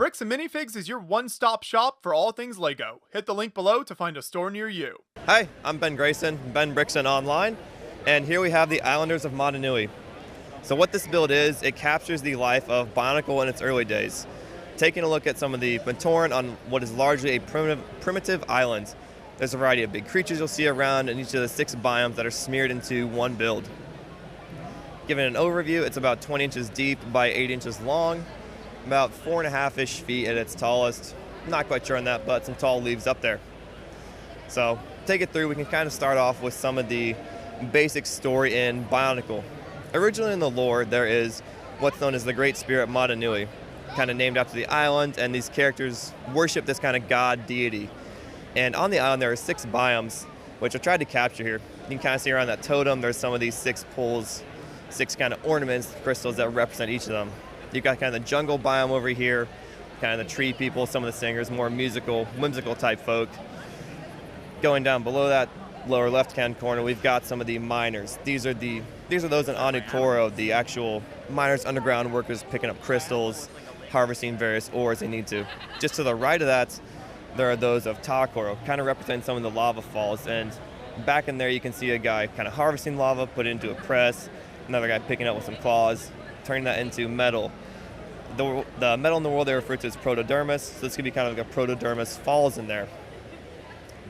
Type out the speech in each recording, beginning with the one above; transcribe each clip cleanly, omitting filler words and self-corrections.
Bricks and Minifigs is your one-stop shop for all things LEGO. Hit the link below to find a store near you. Hi, I'm Ben Grayson, Ben Brickson Online, and here we have the Islanders of Mata. So what this build is, it captures the life of Bionykle in its early days, taking a look at some of the Matoran on what is largely a primitive island. There's a variety of big creatures you'll see around in each of the 6 biomes that are smeared into one build. Given an overview, it's about 20 inches deep by 8 inches long, about 4.5-ish feet at its tallest. Not quite sure on that, but some tall leaves up there. So take it through. We can kind of start off with some of the basic story in Bionykle. Originally in the lore, there is what's known as the Great Spirit Mata, kind of named after the island, and these characters worship this kind of god deity. And on the island there are 6 biomes, which I tried to capture here. You can kind of see around that totem, there's some of these 6 poles, 6 kind of ornaments, crystals that represent each of them. You've got kind of the jungle biome over here, kind of the tree people, some of the singers, more musical, whimsical type folk. Going down below that lower left-hand corner, we've got some of the miners. These are those in Anukoro, the actual miners, underground workers picking up crystals, harvesting various ores they need to. Just to the right of that, there are those of Takoro, kind of represent some of the lava falls. And back in there, you can see a guy kind of harvesting lava, put it into a press, another guy picking up with some claws, turning that into metal. The metal in the world they refer to as protodermis, so this could be kind of like a protodermis falls in there.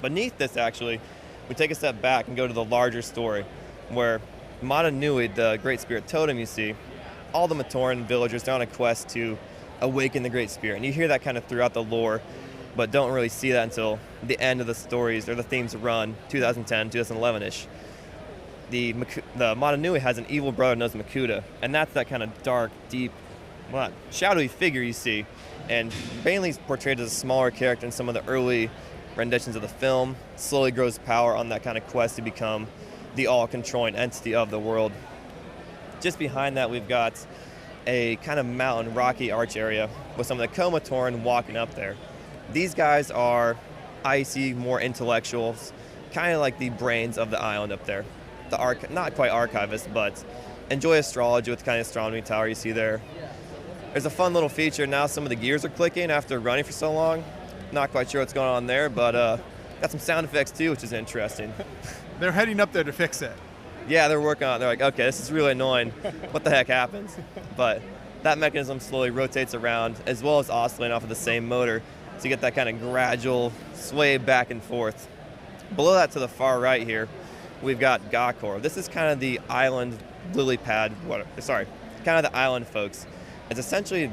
Beneath this, actually, we take a step back and go to the larger story, where Mata, the Great Spirit totem you see, all the Matoran villagers are on a quest to awaken the Great Spirit. And you hear that kind of throughout the lore, but don't really see that until the end of the stories or the themes run, 2010, 2011-ish. The Mata has an evil brother known as Makuta, and that's that kind of dark, deep, well, shadowy figure you see. And Bailey's portrayed as a smaller character in some of the early renditions of the film, slowly grows power on that kind of quest to become the all-controlling entity of the world. Just behind that, we've got a kind of mountain, rocky arch area with some of the Komatoran walking up there. These guys are icy, more intellectuals, kind of like the brains of the island up there. Not quite archivists, but enjoy astrology with the kind of astronomy tower you see there. There's a fun little feature. Now some of the gears are clicking after running for so long. Not quite sure what's going on there, but got some sound effects too, which is interesting. They're heading up there to fix it. Yeah, they're working on it. They're like, okay, this is really annoying. What the heck happens? But that mechanism slowly rotates around, as well as oscillating off of the same motor, so you get that kind of gradual sway back and forth. Below that, to the far right here, we've got Gakor. This is kind of the island lily pad, kind of the island folks. It's essentially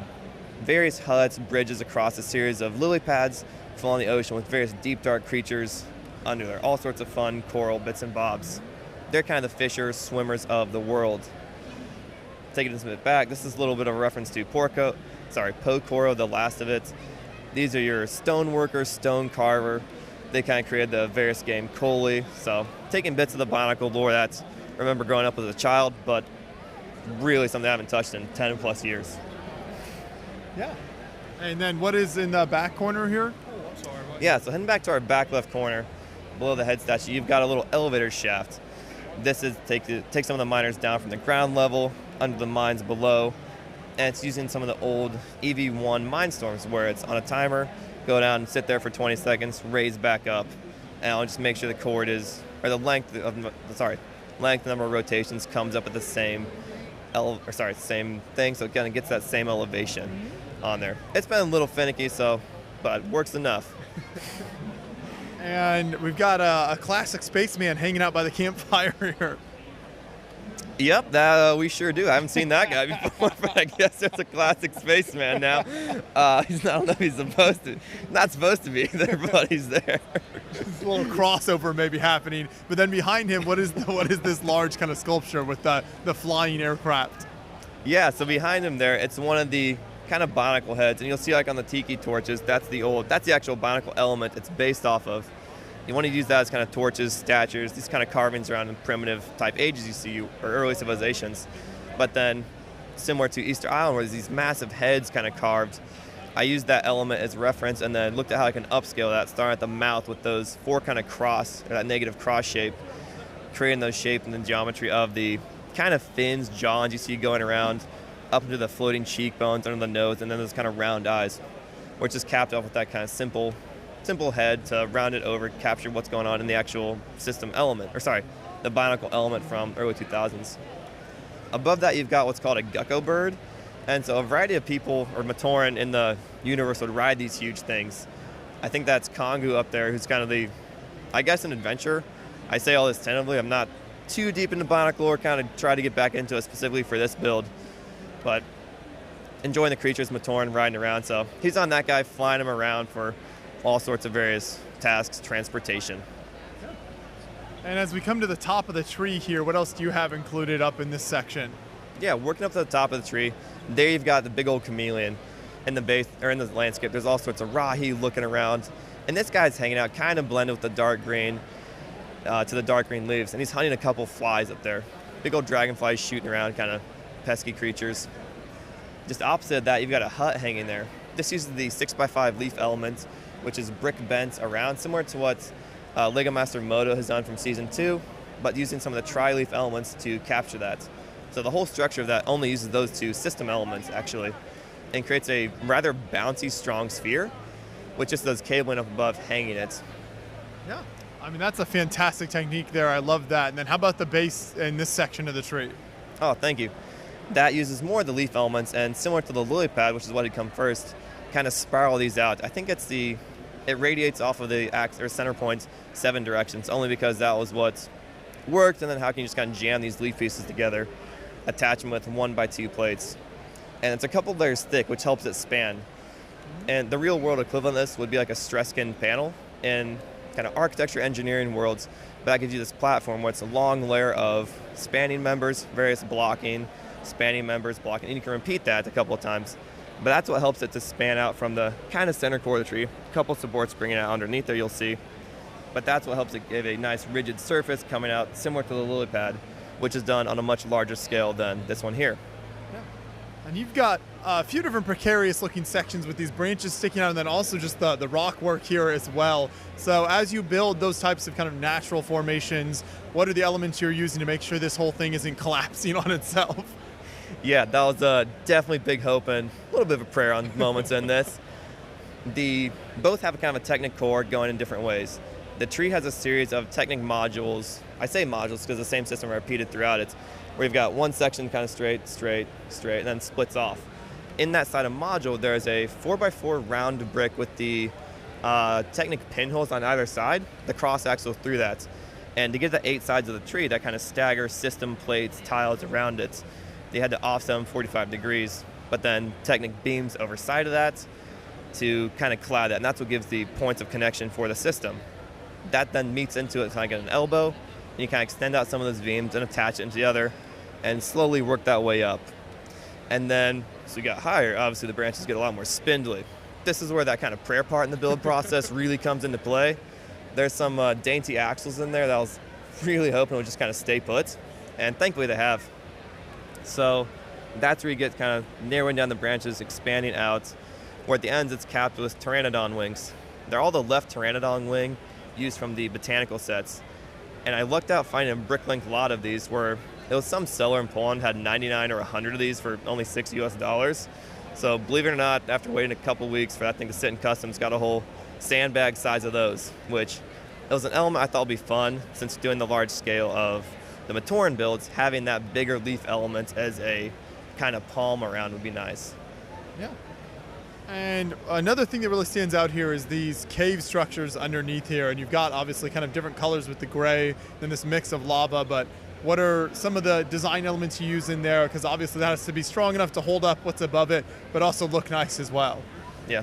various huts, bridges across a series of lily pads along the ocean with various deep, dark creatures under there. All sorts of fun coral bits and bobs. They're kind of the fishers, swimmers of the world. Taking this a bit back, this is a little bit of a reference to Pokoro, the last of it. These are your stone workers, stone carver. They kind of created the various game Coley. So taking bits of the Bionykle lore that I remember growing up as a child, but really something I haven't touched in 10 plus years. Yeah. And then what is in the back corner here? Yeah, so heading back to our back left corner, below the head statue, you've got a little elevator shaft. This is take some of the miners down from the ground level, under the mines below, and it's using some of the old EV1 mine storms where it's on a timer, go down and sit there for 20 seconds, raise back up, and I'll just make sure the cord is, or the length number of rotations comes up at the same same thing, so it kind of gets that same elevation on there. It's been a little finicky, but works enough. And we've got a classic spaceman hanging out by the campfire here. Yep, that we sure do. I haven't seen that guy before, but I guess there's a classic spaceman now. I don't know if he's not supposed to be there, but he's there. There's a little crossover maybe happening, but then behind him, what is this large kind of sculpture with the flying aircraft? Yeah, so behind him there, it's one of the kind of Bionykle heads, and you'll see like on the tiki torches, that's the actual Bionykle element it's based off of. You want to use that as kind of torches, statues, these kind of carvings around in primitive type ages you see, or early civilizations. But then, similar to Easter Island, where there's these massive heads kind of carved, I used that element as reference and then looked at how I can upscale that, starting at the mouth with those 4 kind of that negative cross shape, creating those shapes and the geometry of the kind of fins, jaws you see going around, up into the floating cheekbones, under the nose, and then those kind of round eyes. which is capped off with that kind of simple head to round it over, capture what's going on in the actual system element, or sorry, the Bionicl element from early 2000s. Above that, you've got what's called a gecko bird. And so a variety of people or Matoran in the universe would ride these huge things. I think that's Kongu up there, who's kind of I guess, an adventurer. I say all this tentatively. I'm not too deep into Bionicl lore, kind of try to get back into it specifically for this build. But enjoying the creatures, Matoran riding around. So he's on that guy, flying him around for all sorts of various tasks, transportation. And as we come to the top of the tree here, what else do you have included up in this section? Yeah, working up to the top of the tree, there you've got the big old chameleon in the base, or in the landscape. There's all sorts of Rahi looking around. And this guy's hanging out, kind of blended with the dark green, to the dark green leaves. And he's hunting a couple flies up there. Big old dragonflies shooting around, kind of pesky creatures. Just opposite of that, you've got a hut hanging there. This uses the 6x5 leaf element, which is brick bent around, similar to what Lego Master Moto has done from Season 2, but using some of the tri-leaf elements to capture that. So the whole structure of that only uses those two system elements, actually, and creates a rather bouncy, strong sphere, with just those cabling up above hanging it. Yeah, I mean, that's a fantastic technique there. I love that. And then how about the base in this section of the tree? Oh, thank you. That uses more of the leaf elements, and similar to the lily pad, which is what had come first, kind of spiral these out. I think it radiates off of the center points 7 directions, only because that was what worked, and then how can you just kind of jam these leaf pieces together, attach them with 1x2 plates. And it's a couple layers thick, which helps it span. And the real world equivalent of this would be like a Streskin panel in kind of architecture engineering worlds, but that gives you this platform where it's a long layer of spanning members, various blocking, spanning members, blocking, and you can repeat that a couple of times. But that's what helps it to span out from the kind of center core of the tree. A couple supports bringing it out underneath there, you'll see. But that's what helps it give a nice rigid surface coming out similar to the lily pad, which is done on a much larger scale than this one here. Yeah. And you've got a few different precarious looking sections with these branches sticking out, and then also just the rock work here as well. So as you build those types of kind of natural formations, what are the elements you're using to make sure this whole thing isn't collapsing on itself? Yeah, that was definitely big hope and a little bit of a prayer on moments in this. Both have a kind of a Technic core going in different ways. The tree has a series of Technic modules. I say modules because the same system repeated throughout it, where you've got one section kind of straight, and then splits off. In that side of module, there's a 4x4 round brick with the Technic pinholes on either side, the cross axle through that. And to get the 8 sides of the tree, that kind of stagger system plates, tiles around it, they had to offset them 45 degrees, but then Technic beams over side of that to kind of clad that, and that's what gives the points of connection for the system. That then meets into it kind of at an elbow, and you kind of extend out some of those beams and attach it into the other, and slowly work that way up. And then, as we got higher, obviously the branches get a lot more spindly. This is where that kind of prayer part in the build process really comes into play. There's some dainty axles in there that I was really hoping would just kind of stay put, and thankfully they have. So that's where you get kind of narrowing down the branches, expanding out, where at the ends it's capped with pteranodon wings. They're all the left pteranodon wing used from the botanical sets. And I lucked out finding a brick-length lot of these where it was some seller in Poland had 99 or 100 of these for only $6 US. So believe it or not, after waiting a couple weeks for that thing to sit in customs, got a whole sandbag size of those, which it was an element I thought would be fun since doing the large scale of the Matoran builds, having that bigger leaf element as a kind of palm around would be nice. Yeah. And another thing that really stands out here is these cave structures underneath here, and you've got obviously kind of different colors with the gray and this mix of lava, but what are some of the design elements you use in there? Because obviously that has to be strong enough to hold up what's above it, but also look nice as well. Yeah.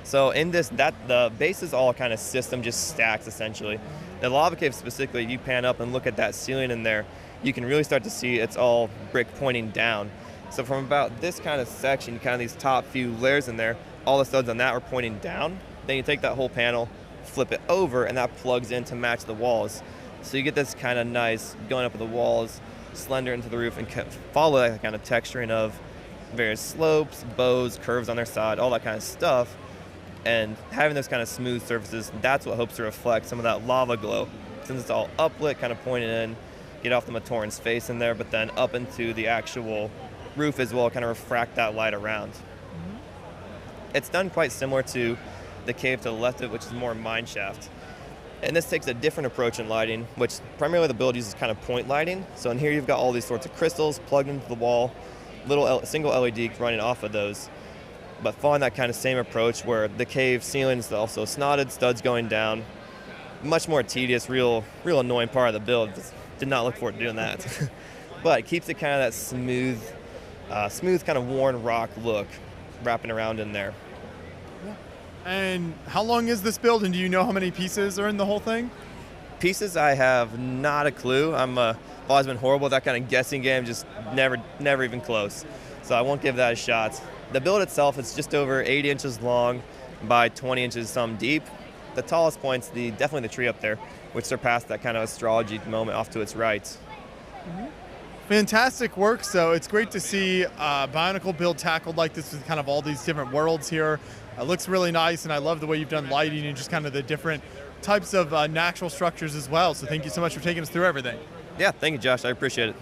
So in this, the base is all kind of system, just stacks essentially. The lava cave specifically, you pan up and look at that ceiling in there, you can really start to see it's all brick pointing down. So from about this kind of section, kind of these top few layers in there, all the studs on that are pointing down. Then you take that whole panel, flip it over, and that plugs in to match the walls. So you get this kind of nice going up the walls, slender into the roof, and follow that kind of texturing of various slopes, bows, curves on their side, all that kind of stuff. And having those kind of smooth surfaces, that's what hopes to reflect some of that lava glow. Since it's all uplit, kind of pointing in, get off the Matoran's face in there, but then up into the actual roof as well, kind of refract that light around. It's done quite similar to the cave to the left of it, which is more mine shaft. And this takes a different approach in lighting, which primarily the build uses kind of point lighting. So in here you've got all these sorts of crystals plugged into the wall, single LED running off of those. But following that kind of same approach where the cave ceiling is also snotted, studs going down. Much more tedious, real annoying part of the build. Just did not look forward to doing that. But it keeps it kind of that smooth kind of worn rock look wrapping around in there. And how long is this build, and do you know how many pieces are in the whole thing? Pieces, I have not a clue. I've always been horrible at that kind of guessing game, just never even close. So I won't give that a shot. The build itself is just over 80 inches long by 20 inches some deep. The tallest point's definitely the tree up there, which surpassed that kind of astrology moment off to its right. Mm-hmm. Fantastic work. So it's great to see Bionicl build tackled like this with kind of all these different worlds here. It looks really nice, and I love the way you've done lighting and just kind of the different types of natural structures as well. So thank you so much for taking us through everything. Yeah, thank you, Josh. I appreciate it.